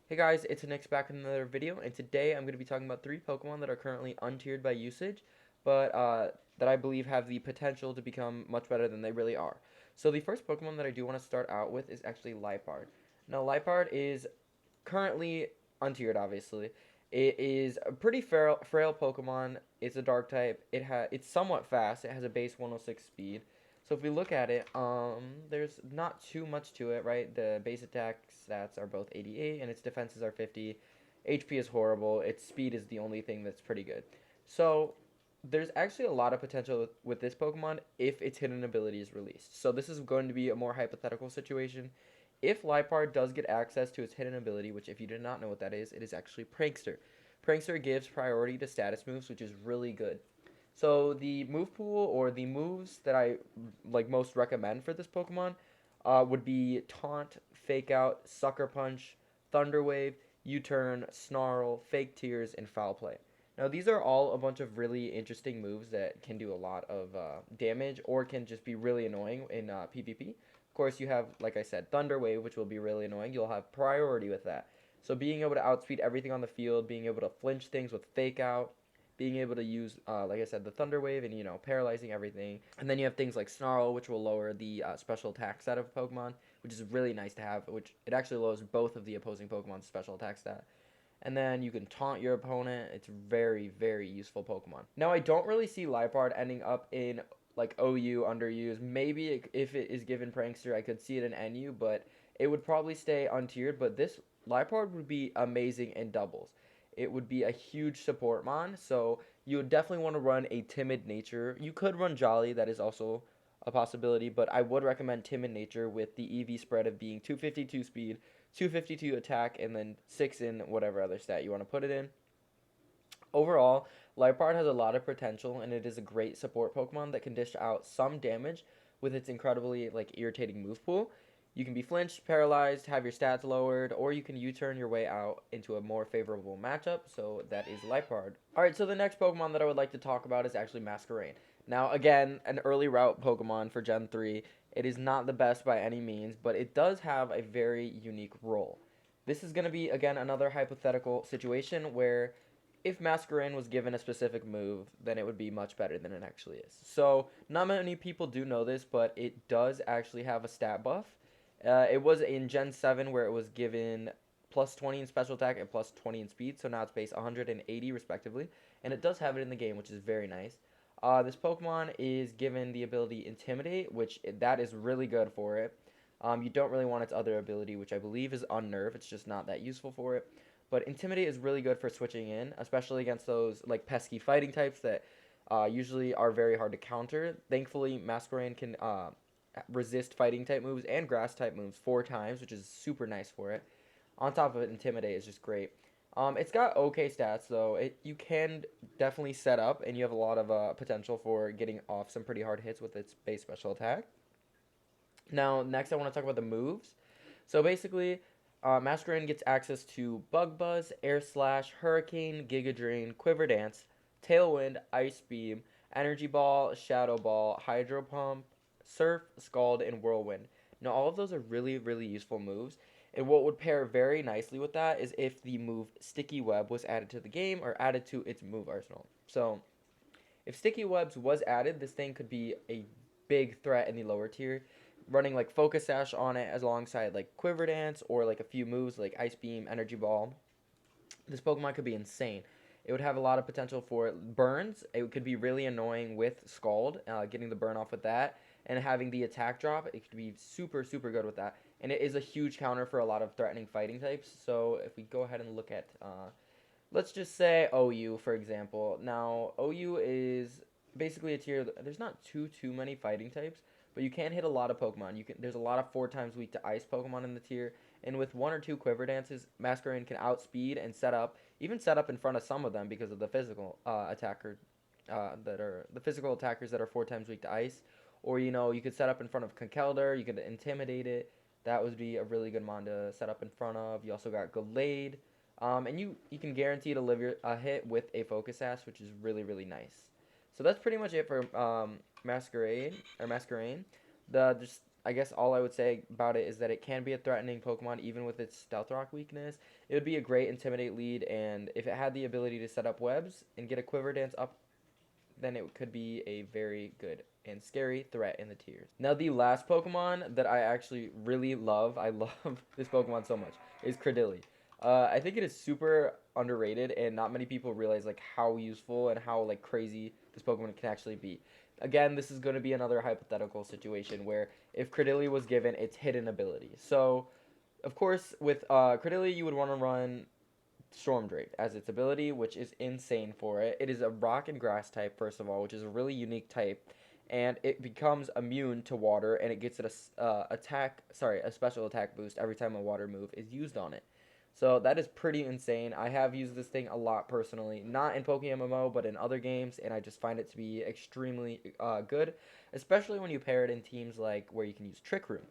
Hey guys, it's Nick's back in another video, and today I'm going to be talking about 3 Pokemon that are currently untiered by usage, but that I believe have the potential to become much better than they really are. So the first Pokemon that I do want to start out with is actually Liepard. Now Liepard is currently untiered, obviously. It is a pretty frail Pokemon. It's a dark type. It's somewhat fast. It has a base 106 speed. So if we look at it, there's not too much to it, right? The base attack stats are both 88, and its defenses are 50. HP is horrible. Its speed is the only thing that's pretty good. So there's actually a lot of potential with this Pokemon if its hidden ability is released. So this is going to be a more hypothetical situation. If Liepard does get access to its hidden ability, which if you did not know what that is, it is actually Prankster. Prankster gives priority to status moves, which is really good. So the move pool or the moves that I like most recommend for this Pokemon would be Taunt, Fake Out, Sucker Punch, Thunder Wave, U-Turn, Snarl, Fake Tears, and Foul Play. Now these are all a bunch of really interesting moves that can do a lot of damage or can just be really annoying in PvP. Of course, you have, like I said, Thunder Wave, which will be really annoying. You'll have priority with that. So being able to outspeed everything on the field, being able to flinch things with Fake Out, being able to use, like I said, the Thunder Wave and, paralyzing everything. And then you have things like Snarl, which will lower the special attack stat of Pokemon, which is really nice to have, which it actually lowers both of the opposing Pokemon's special attack stat. And then you can taunt your opponent. It's very, very useful Pokemon. Now, I don't really see Liepard ending up in, like, OU, underused. Maybe if it is given Prankster, I could see it in NU, but it would probably stay untiered. But this Liepard would be amazing in doubles. It would be a huge support mon, so you would definitely want to run a timid nature. You could run Jolly, that is also a possibility, but I would recommend timid nature with the EV spread of being 252 speed, 252 attack, and then 6 in whatever other stat you want to put it in. Overall, Liepard has a lot of potential, and it is a great support Pokemon that can dish out some damage with its incredibly irritating move pool. You can be flinched, paralyzed, have your stats lowered, or you can U-turn your way out into a more favorable matchup, so that is Liepard. Alright, so the next Pokemon that I would like to talk about is actually Masquerain. Now, again, an early route Pokemon for Gen 3. It is not the best by any means, but it does have a very unique role. This is going to be, again, another hypothetical situation where if Masquerain was given a specific move, then it would be much better than it actually is. So, not many people do know this, but it does actually have a stat buff. It was in Gen 7 where it was given plus 20 in special attack and plus 20 in speed, so now it's base 180 respectively. And it does have it in the game, which is very nice. This Pokemon is given the ability Intimidate, which that is really good for it. You don't really want its other ability, which I believe is Unnerve. It's just not that useful for it. But Intimidate is really good for switching in, especially against those like pesky fighting types that usually are very hard to counter. Thankfully, Masquerain can resist fighting type moves and grass type moves 4 times, which is super nice for it. On top of it, Intimidate is just great. It's got okay stats though. You can definitely set up, and you have a lot of potential for getting off some pretty hard hits with its base special attack. Now, next I want to talk about the moves. So basically, Masquerain gets access to Bug Buzz, Air Slash, Hurricane, Giga Drain, Quiver Dance, Tailwind, Ice Beam, Energy Ball, Shadow Ball, Hydro Pump, Surf, Scald, and Whirlwind. Now, all of those are really, really useful moves. And what would pair very nicely with that is if the move Sticky Web was added to the game or added to its move arsenal. So, if Sticky Webs was added, this thing could be a big threat in the lower tier. Running like Focus Sash on it as alongside like Quiver Dance or like a few moves like Ice Beam, Energy Ball. This Pokemon could be insane. It would have a lot of potential for burns. It could be really annoying with Scald, getting the burn off with that, and having the attack drop. It could be super, super good with that. And it is a huge counter for a lot of threatening fighting types. So if we go ahead and look at, let's just say OU, for example. Now, OU is basically a tier. There's not too many fighting types, but you can hit a lot of Pokemon. There's a lot of 4 times weak to ice Pokemon in the tier, and with 1 or 2 Quiver Dances, Masquerain can outspeed and set up, even set up in front of some of them because of the physical the physical attackers that are 4 times weak to ice. Or you could set up in front of Conkeldurr. You could intimidate it. That would be a really good mon to set up in front of. You also got Gallade. And you can guarantee to live a hit with a Focus Sash, which is really, really nice. So that's pretty much it for Masquerain. The just I guess all I would say about it is that it can be a threatening Pokemon even with its Stealth Rock weakness. It would be a great Intimidate lead, and if it had the ability to set up webs and get a Quiver Dance up, then it could be a very good and scary threat in the tiers. Now the last Pokemon that I actually really love, I love this Pokemon so much, is Credilli. I think it is super underrated, and not many people realize like how useful and how like crazy this Pokemon can actually be. Again, this is going to be another hypothetical situation where if Credilli was given its hidden ability. So, of course, with Credilli, you would want to run Storm Drain as its ability, which is insane for it. It is a rock and grass type, first of all, which is a really unique type, and it becomes immune to water, and it gets a special attack boost every time a water move is used on it. So that is pretty insane. I have used this thing a lot personally, not in PokeMMO, but in other games, and I just find it to be extremely good, especially when you pair it in teams like where you can use Trick Room.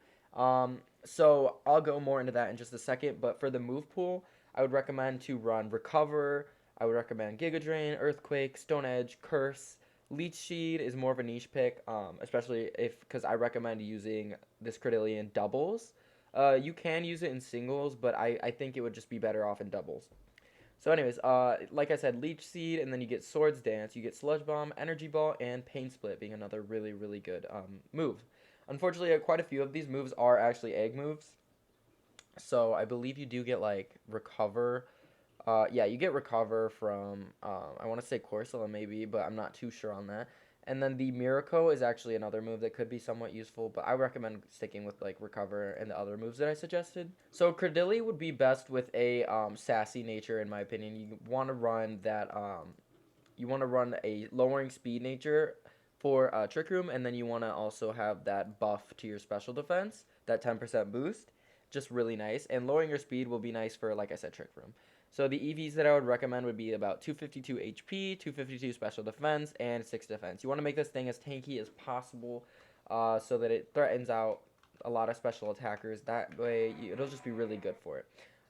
So I'll go more into that in just a second, but for the move pool, I would recommend to run Recover. I would recommend Giga Drain, Earthquake, Stone Edge, Curse. Leech Seed is more of a niche pick, especially because I recommend using this Credilli in doubles. You can use it in singles, but I think it would just be better off in doubles. So anyways, like I said, Leech Seed, and then you get Swords Dance, you get Sludge Bomb, Energy Ball, and Pain Split being another really, really good move. Unfortunately, quite a few of these moves are actually egg moves. So I believe you do get like Recover. Yeah, you get Recover from, I want to say Corsola maybe, but I'm not too sure on that. And then the Miracle is actually another move that could be somewhat useful, but I recommend sticking with like Recover and the other moves that I suggested. So Credilli would be best with a sassy nature, in my opinion. You want to run that, you want to run a lowering speed nature for Trick Room, and then you want to also have that buff to your special defense, that 10% boost. Just really nice. And lowering your speed will be nice for, like I said, Trick Room. So the EVs that I would recommend would be about 252 HP, 252 special defense, and 6 defense. You want to make this thing as tanky as possible so that it threatens out a lot of special attackers. That way, it'll just be really good for it.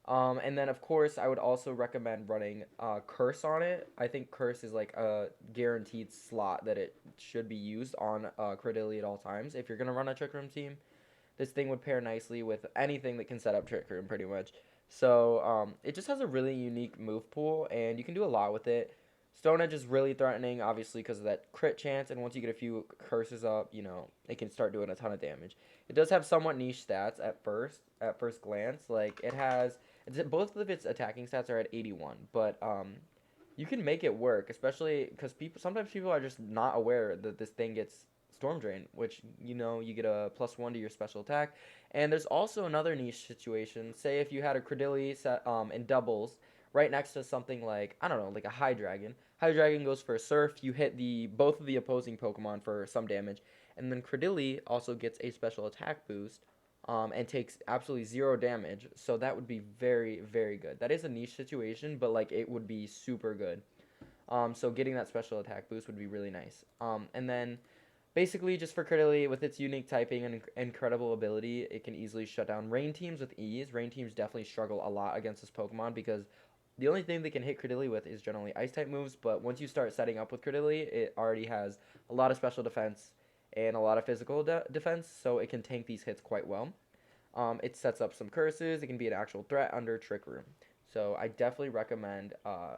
And then, of course, I would also recommend running Curse on it. I think Curse is like a guaranteed slot that it should be used on Credilli at all times. If you're going to run a Trick Room team, this thing would pair nicely with anything that can set up Trick Room pretty much. So it just has a really unique move pool, and you can do a lot with it. Stone Edge is really threatening, obviously, because of that crit chance, and once you get a few curses up, you know, it can start doing a ton of damage. It does have somewhat niche stats at first glance. Like, both of its attacking stats are at 81, but you can make it work, especially because sometimes people are just not aware that this thing gets Storm Drain, which, you know, you get a +1 to your special attack. And there's also another niche situation. Say if you had a Credilli set in doubles right next to something like, I don't know, like a Hydreigon. Hydreigon goes for a Surf. You hit both of the opposing Pokemon for some damage. And then Credilli also gets a special attack boost and takes absolutely 0 damage. So that would be very, very good. That is a niche situation, but like it would be super good. So getting that special attack boost would be really nice. And then basically, just for Credilli, with its unique typing and incredible ability, it can easily shut down rain teams with ease. Rain teams definitely struggle a lot against this Pokemon because the only thing they can hit Credilli with is generally Ice-type moves, but once you start setting up with Credilli, it already has a lot of special defense and a lot of physical defense, so it can tank these hits quite well. It sets up some curses. It can be an actual threat under Trick Room. So I definitely recommend,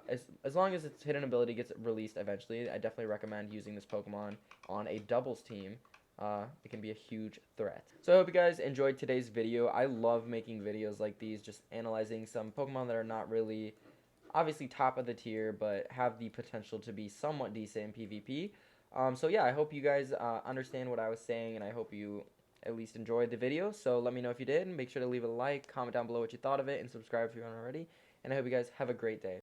as long as its hidden ability gets released eventually, I definitely recommend using this Pokemon on a doubles team. It can be a huge threat. So I hope you guys enjoyed today's video. I love making videos like these, just analyzing some Pokemon that are not really, obviously top of the tier, but have the potential to be somewhat decent in PvP. So yeah, I hope you guys understand what I was saying, and I hope you at least enjoyed the video. So let me know if you did, and make sure to leave a like, comment down below what you thought of it, and subscribe if you haven't already. And I hope you guys have a great day.